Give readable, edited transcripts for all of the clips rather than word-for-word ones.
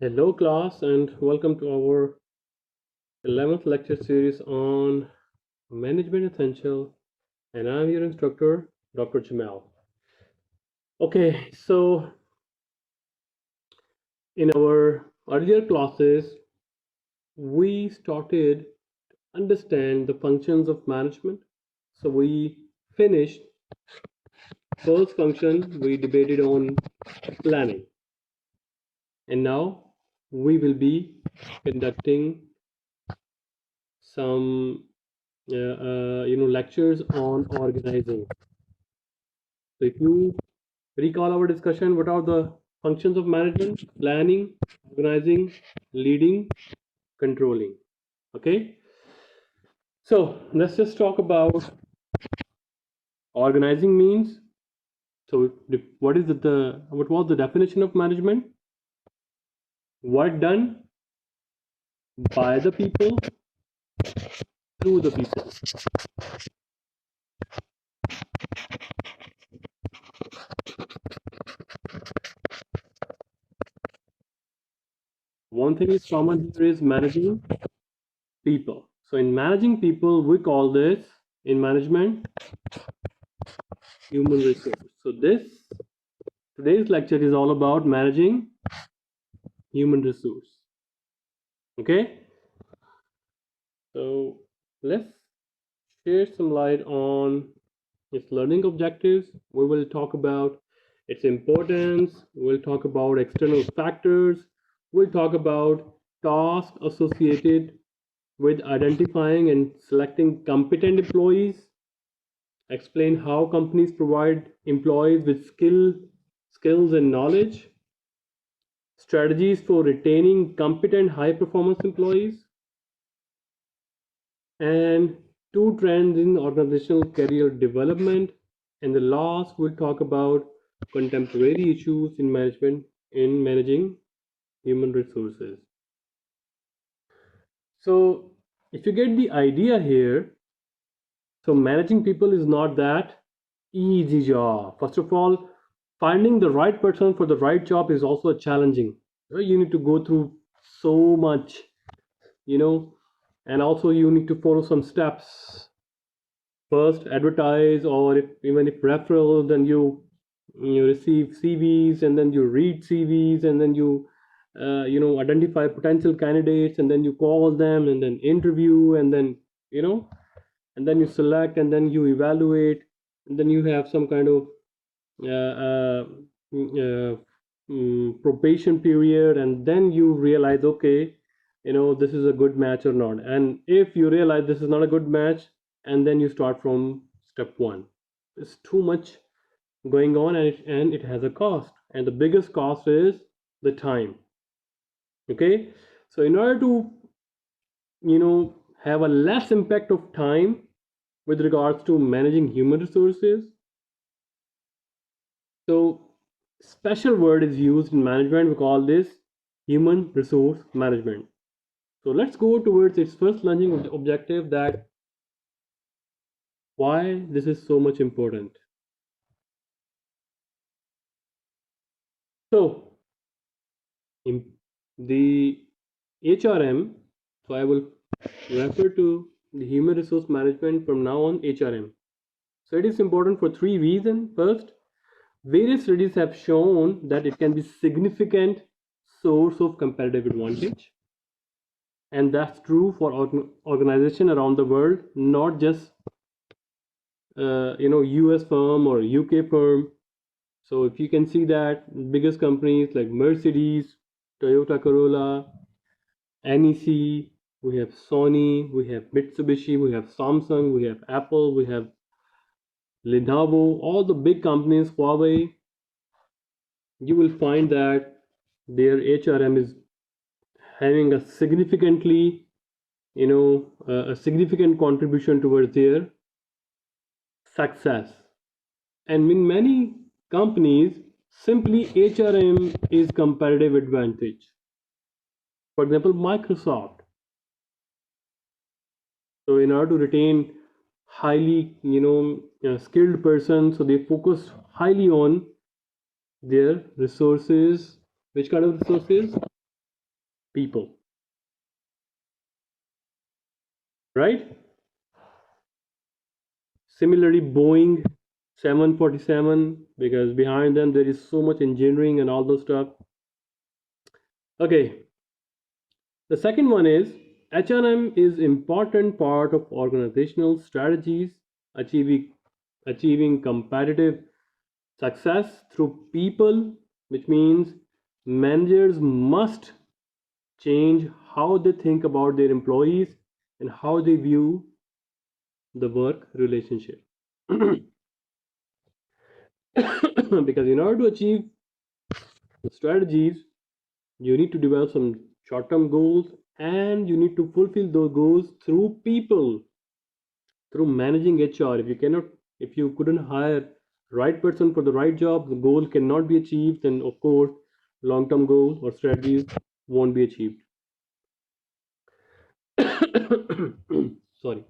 Hello, class, and welcome to our 11th lecture series on Management Essential. And I'm your instructor, Dr. Jamal. Okay, so in our earlier classes, we started to understand the functions of management. So we finished first function, we debated on planning. And now we will be conducting some lectures on organizing. So if you recall our discussion, what are the functions of management? Planning, organizing, leading, controlling. Okay. So let's just talk about organizing means. So what is what was the definition of management? Work done by the people through the people. One thing is common here is managing people. So in managing people, we call this in management human resource. So today's lecture is all about managing human resource. Okay, so let's share some light on its learning objectives. We will talk about its importance. We'll talk about external factors. We'll talk about tasks associated with identifying and selecting competent employees. Explain how companies provide employees with skills and knowledge. Strategies for retaining competent high performance employees, and two trends in organizational career development. And the last, we'll talk about contemporary issues in management in managing human resources. So if you get the idea here, so managing people is not that easy job. First of all, finding the right person for the right job is also challenging. You need to go through so much, you know, and also you need to follow some steps. First advertise, or even if referral, then you receive CVs, and then you read CVs, and then identify potential candidates, and then you call them, and then interview, and then you know and then you select, and then you evaluate, and then you have some kind of uh, uh, uh, probation period, and then you realize, okay, this is a good match or not. And if you realize this is not a good match, and then you start from step one. It's too much going on, and it has a cost, and the biggest cost is the time. Okay, so in order to have a less impact of time with regards to managing human resources, so special word is used in management. We call this human resource management. So let's go towards its first learning objective, that why this is so much important. So in the HRM, so I will refer to the human resource management from now on, HRM. So it is important for three reasons. First, various studies have shown that it can be significant source of competitive advantage, and that's true for organization around the world, not just US firm or UK firm. So if you can see that biggest companies like Mercedes, Toyota Corolla, NEC, we have Sony, we have Mitsubishi, we have Samsung, we have Apple, we have Lenovo, all the big companies, Huawei, you will find that their HRM is having a significantly, a significant contribution towards their success. And in many companies, simply HRM is competitive advantage. For example, Microsoft. So in order to retain highly, skilled persons, so they focus highly on their resources. Which kind of resources? people, right? Similarly, Boeing 747, because behind them there is so much engineering and all those stuff. Okay, the second one is HRM is important part of organizational strategies, achieving achieving competitive success through people, which means managers must change how they think about their employees and how they view the work relationship. Because in order to achieve the strategies, you need to develop some short term goals and you need to fulfill those goals through people, through managing HR. If you couldn't hire right person for the right job, the goal cannot be achieved, and of course long term goals or strategies won't be achieved. Sorry.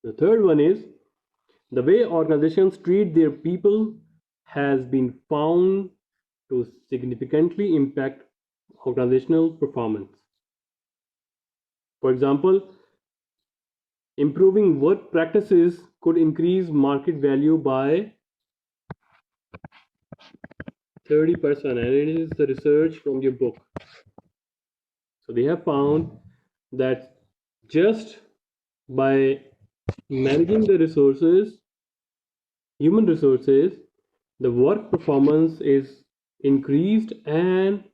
The third one is the way organizations treat their people has been found to significantly impact organizational performance. For example, improving work practices could increase market value by 30%, and it is the research from your book. So they have found that just by managing the resources, human resources, the work performance is increased and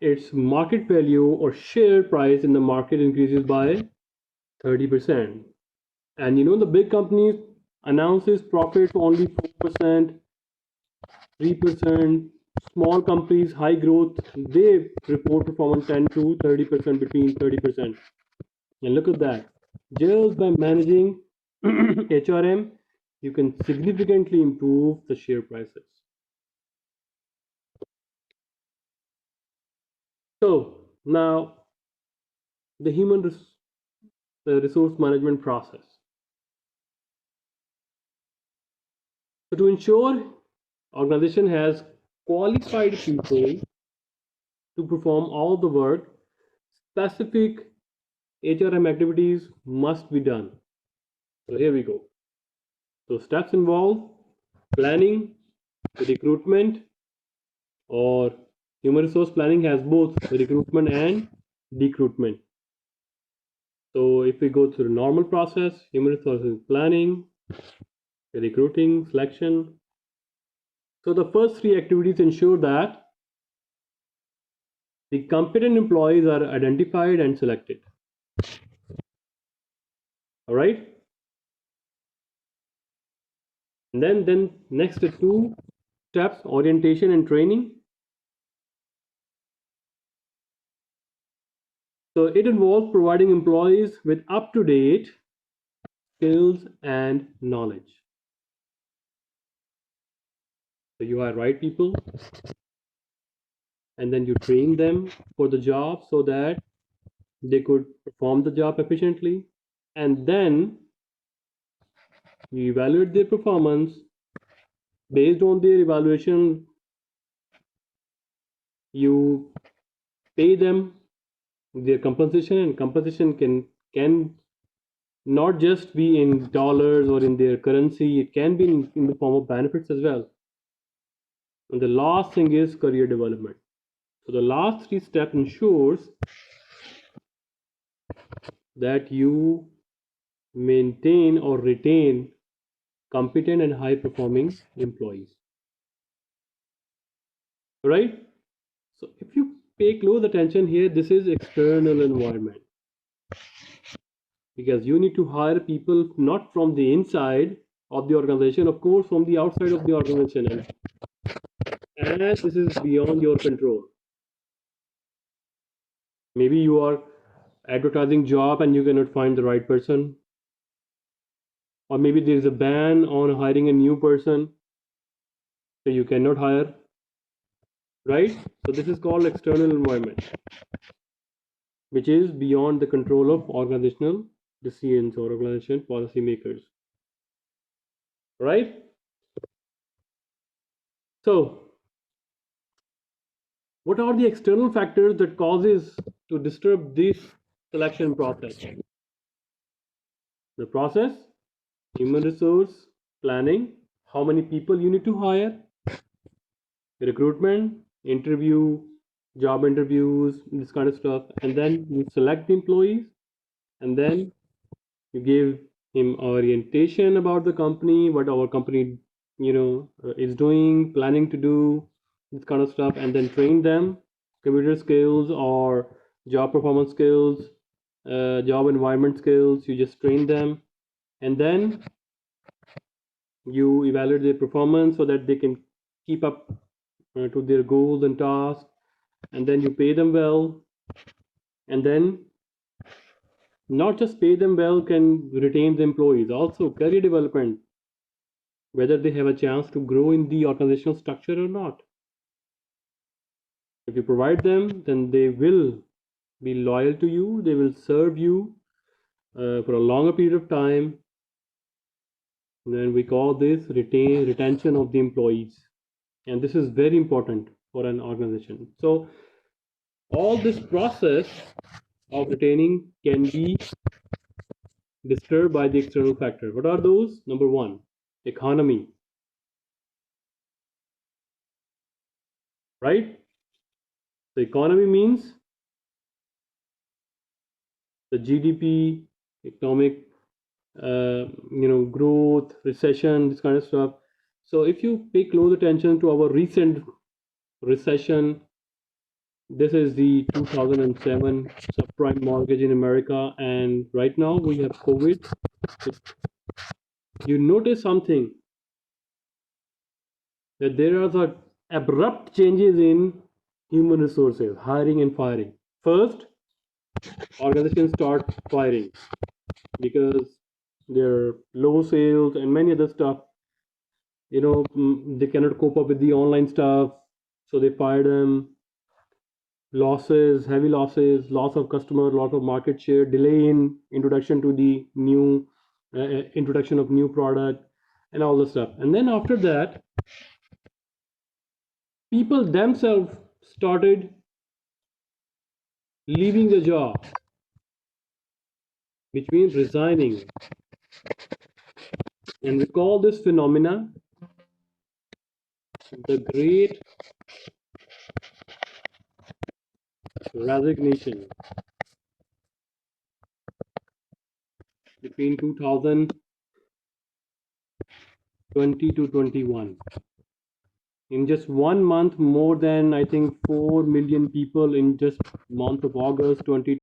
its market value or share price in the market increases by 30%. And the big companies announces profits only 4%, 3%. Small companies, high growth, they report performance 10 to 30%, between 30%. And look at that. Just by managing HRM, you can significantly improve the share prices. So now the the resource management process. So to ensure organization has qualified people to perform all the work, specific HRM activities must be done. So here we go. So steps involve planning, recruitment, or human resource planning has both recruitment and decruitment. So if we go through the normal process, human resources planning, recruiting, selection. So the first three activities ensure that the competent employees are identified and selected. All right. And then next two steps: orientation and training. So it involves providing employees with up-to-date skills and knowledge. So you hire right people, and then you train them for the job so that they could perform the job efficiently, and then you evaluate their performance. Based on their evaluation, you pay them their compensation, and compensation can not just be in dollars or in their currency, it can be in the form of benefits as well. And the last thing is career development. So the last three steps ensures that you maintain or retain competent and high performing employees. Right? So if you pay close attention here, this is external environment, because you need to hire people not from the inside of the organization, of course from the outside of the organization, and this is beyond your control. Maybe you are advertising job and you cannot find the right person, or maybe there is a ban on hiring a new person, so you cannot hire, right? So this is called external environment, which is beyond the control of organizational decisions or organization policy makers, right? So What are the external factors that causes to disturb this selection process? The process, human resource planning, how many people you need to hire, recruitment, interview, job interviews, this kind of stuff, and then you select the employees, and then you give him orientation about the company, what our company, is doing, planning to do, this kind of stuff, and then train them, computer skills or job performance skills, job environment skills. You just train them, and then you evaluate their performance so that they can keep up to their goals and tasks, and then you pay them well, and then not just pay them well, can retain the employees, also career development, whether they have a chance to grow in the organizational structure or not. If you provide them, then they will be loyal to you, they will serve you for a longer period of time. And then we call this retention of the employees, and this is very important for an organization. So all this process of retaining can be disturbed by the external factor. What are those? Number one, economy, right? The economy means the GDP, economic, growth, recession, this kind of stuff. So if you pay close attention to our recent recession, this is the 2007 subprime mortgage in America, and right now we have COVID. You notice something, that there are the abrupt changes in human resources, hiring and firing. First, organizations start firing because their low sales and many other stuff, they cannot cope up with the online stuff, so they fire them. Losses, heavy losses, loss of customer, loss of market share, delay in introduction to the new introduction of new product, and all the stuff. And then after that, people themselves started leaving the job, which means resigning. And we call this phenomena the great resignation between 2020 to 21. In just 1 month, more than I think 4 million people in just month of August 20